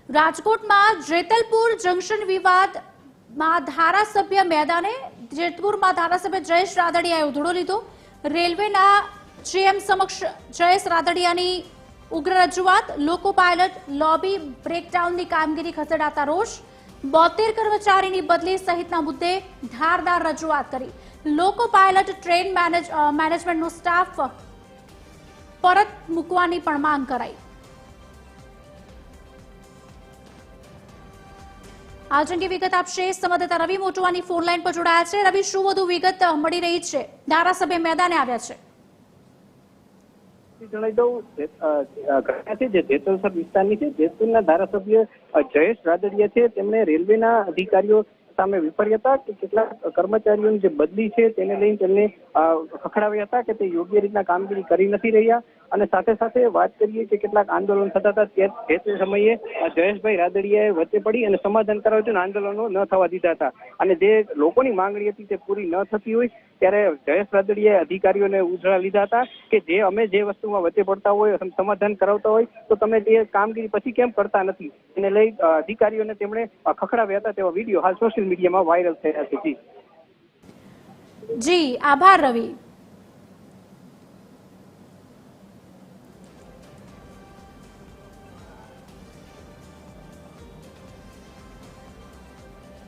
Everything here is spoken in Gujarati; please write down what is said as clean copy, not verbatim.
રાજકોટમાં જેતલપુર જંકશન વિવાદમાં ધારાસભ્ય મેદાને જેતપુરમાં ધારાસભ્ય જયેશ રાદડિયાએ ઉધડો લીધો। રેલવેના જીએમ સમક્ષ જયેશ રાદડિયાની ઉગ્ર રજૂઆત। લોકો પાયલટ લોબી બ્રેકડાઉનની કામગીરી ખસેડાતા રોષ। 72 કર્મચારીની બદલી સહિતના મુદ્દે ધારદાર રજૂઆત કરી। લોકો પાયલટ ટ્રેન મેનેજમેન્ટનો સ્ટાફ પરત મૂકવાની પણ માંગ કરાઈ। आज अंगे विगत आपसे संवाददाता रवि मोटवानी फोन लाइन पर जोड़ाया है। रवि, शुं वधु विगत मळी रही छे? धारासभ्य मैदाने आव्या छे। जणावी दઉં ઘટના છે જે જેતલસર વિસ્તારની છે। જેતપુરના ધારાસભ્ય જયેશ રાદડિયા છે તેમણે રેલવેના અધિકારીઓ સામે વિફર્યા હતા કે કેટલાક કર્મચારીઓની જે બદલી છે તેને લઈને તેમને ખખડાવ્યા હતા કે તે યોગ્ય રીતના કામગીરી કરી નથી રહ્યા। અને સાથે સાથે વાત કરીએ કે કેટલાક આંદોલન થતા હતા તે સમયે જયેશભાઈ રાદડિયાએ વચ્ચે પડી અને સમાધાન કરાવ્યું અને આંદોલનો ન થવા દીધા હતા। અને જે લોકોની માંગણી હતી તે પૂરી ન થતી હોય ત્યારે જયેશ રાદડિયાએ અધિકારીઓને ઉજળા લીધા હતા કે જે અમે જે વસ્તુમાં વચ્ચે પડતા હોય સમાધાન કરાવતા હોય તો તમે તે કામગીરી પછી કેમ કરતા નથી, એને લઈ અધિકારીઓને તેમણે ખખડાવ્યા હતા। તેવા વિડીયો હાલ સોશિયલ મીડિયામાં વાયરલ થયા છે। જી, આભાર રવિ।